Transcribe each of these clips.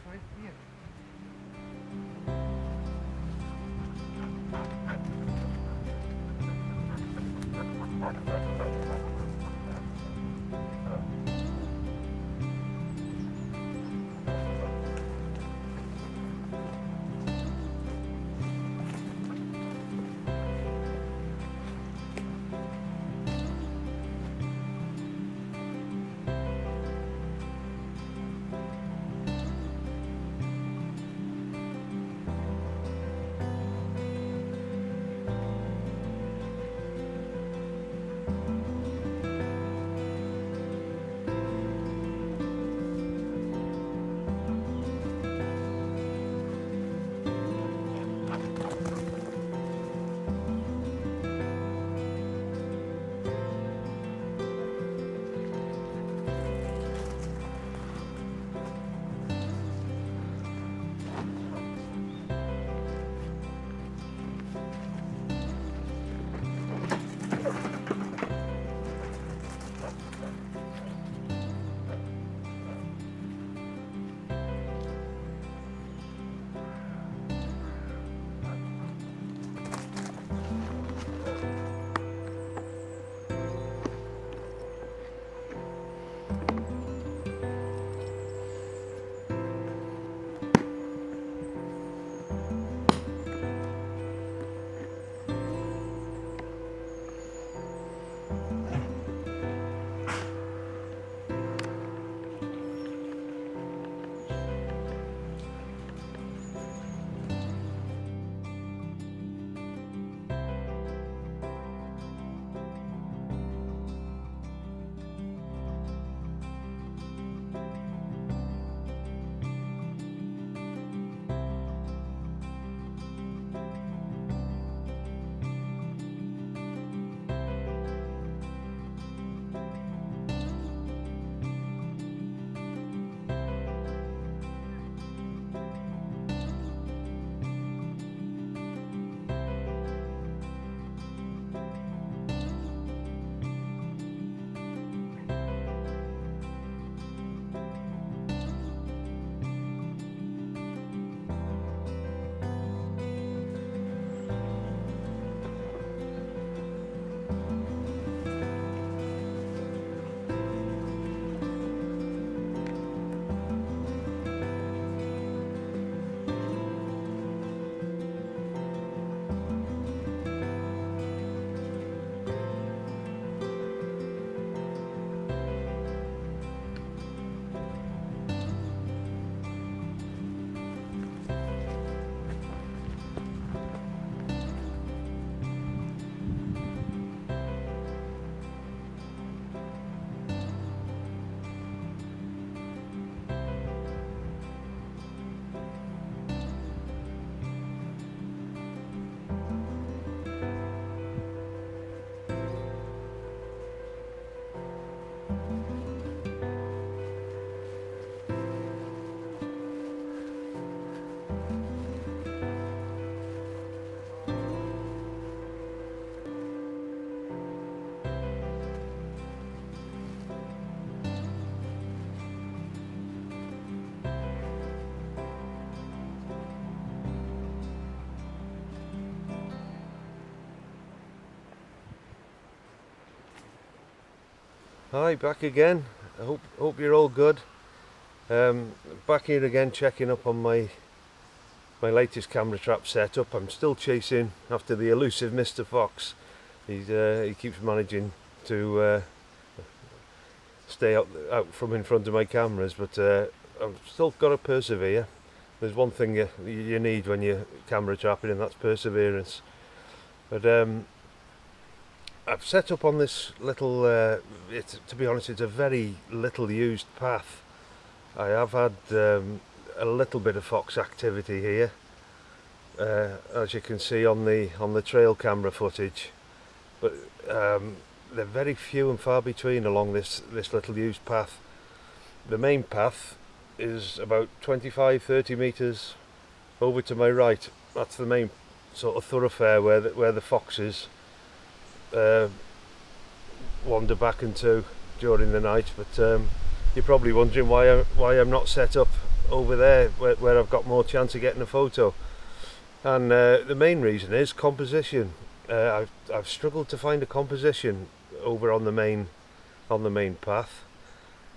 right here. Hi, back again. I hope you're all good. Back here again, checking up on my latest camera trap setup. I'm still chasing after the elusive Mr. Fox. He keeps managing to stay out from in front of my cameras, but I've still got to persevere. There's one thing you need when you're camera trapping, and that's perseverance. But I've set up on this little, to be honest, it's a very little used path. I have had a little bit of fox activity here, as you can see on the trail camera footage, but they're very few and far between along this little used path. The main path is about 25-30 meters over to my right. That's the main sort of thoroughfare where the foxes wander back into during the night. But you're probably wondering why I'm not set up over there where I've got more chance of getting a photo. And the main reason is composition. I've struggled to find a composition over on the main path,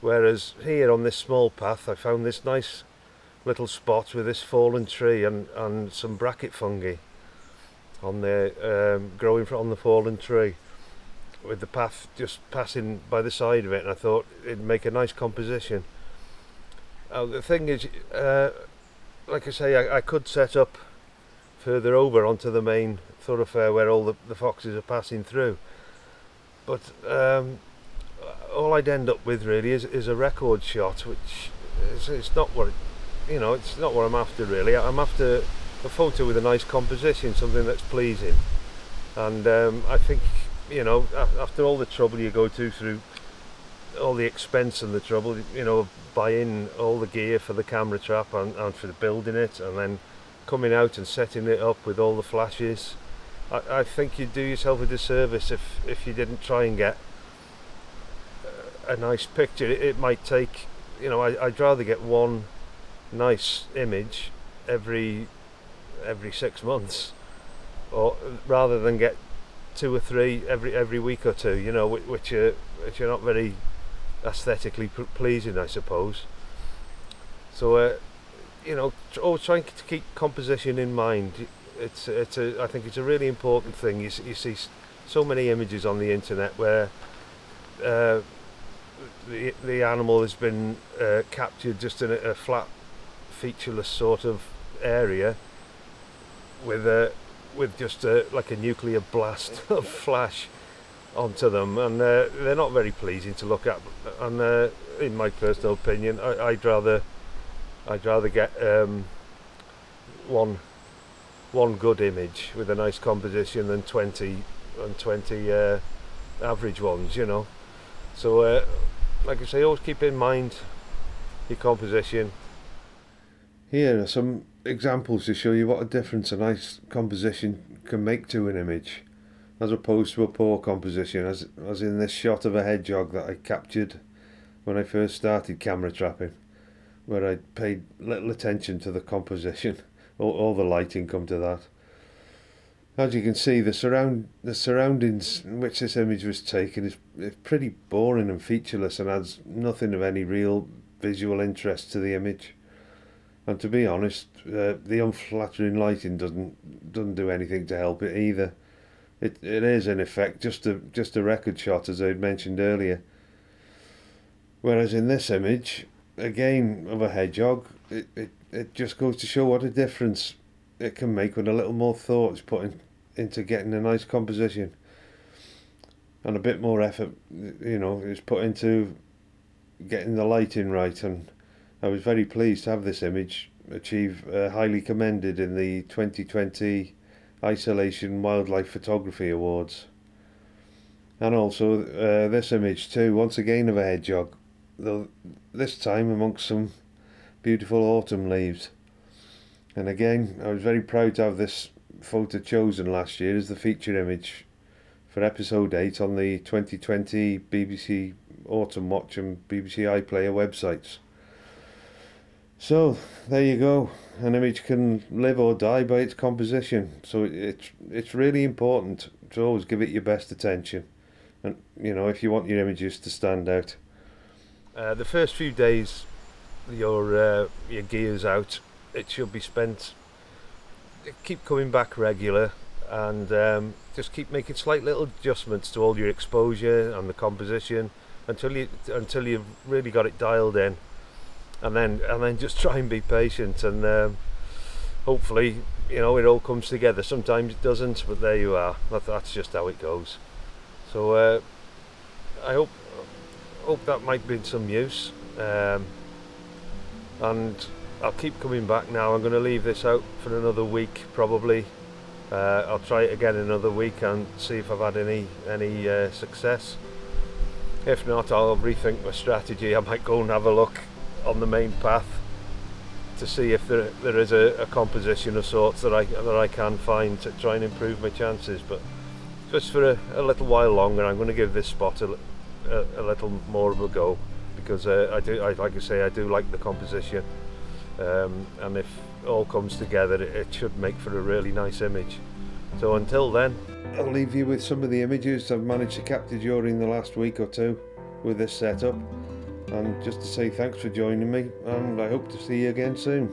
whereas here on this small path I found this nice little spot with this fallen tree and some bracket fungi on there, growing on the fallen tree, with the path just passing by the side of it, and I thought it'd make a nice composition. The thing is, like I say, I could set up further over onto the main thoroughfare where all the foxes are passing through, but all I'd end up with really is a record shot, which it's not what it's not what I'm after really. I'm after a photo with a nice composition, something that's pleasing. And I think, after all the trouble you go through all the expense and the trouble, buying all the gear for the camera trap and for building it, and then coming out and setting it up with all the flashes, I think you'd do yourself a disservice if you didn't try and get a nice picture. It might take, I'd rather get one nice image every 6 months, or rather than get 2 or 3 every week or two, which are not very aesthetically pleasing, I suppose. So always trying to keep composition in mind. I think it's a really important thing. You see so many images on the internet where the animal has been captured just in a flat, featureless sort of area with just like a nuclear blast of flash onto them, and they're not very pleasing to look at. And in my personal opinion, I'd rather get one good image with a nice composition than 20 average ones, So like I say, always keep in mind your composition. Here are some examples to show you what a difference a nice composition can make to an image, as opposed to a poor composition, as in this shot of a hedgehog that I captured when I first started camera trapping, where I paid little attention to the composition. All the lighting come to that. As you can see, the surroundings in which this image was taken is pretty boring and featureless, and adds nothing of any real visual interest to the image. And to be honest, the unflattering lighting doesn't do anything to help it either. It is in effect just a record shot, as I had mentioned earlier. Whereas in this image, again of a hedgehog, it just goes to show what a difference it can make when a little more thought is put into getting a nice composition, and a bit more effort, is put into getting the lighting right. And I was very pleased to have this image achieve highly commended in the 2020 Isolation Wildlife Photography Awards. And also this image too, once again of a hedgehog, though this time amongst some beautiful autumn leaves. And again, I was very proud to have this photo chosen last year as the feature image for episode 8 on the 2020 BBC Autumn Watch and BBC iPlayer websites. So there you go, an image can live or die by its composition, so it's really important to always give it your best attention, and if you want your images to stand out. The first few days your gear's out, it should be spent, keep coming back regular, and just keep making slight little adjustments to all your exposure and the composition until you've really got it dialed in. And then just try and be patient, and hopefully it all comes together. Sometimes it doesn't, but there you are. That's just how it goes. So I hope that might be in some use, and I'll keep coming back now. I'm going to leave this out for another week probably. I'll try it again another week and see if I've had any success. If not, I'll rethink my strategy. I might go and have a look on the main path to see if there is a composition of sorts that I can find to try and improve my chances. But just for a little while longer, I'm going to give this spot a little more of a go, because like I say, I do like the composition. and if all comes together, it should make for a really nice image. So until then, I'll leave you with some of the images I've managed to capture during the last week or two with this setup, and just to say thanks for joining me, and I hope to see you again soon.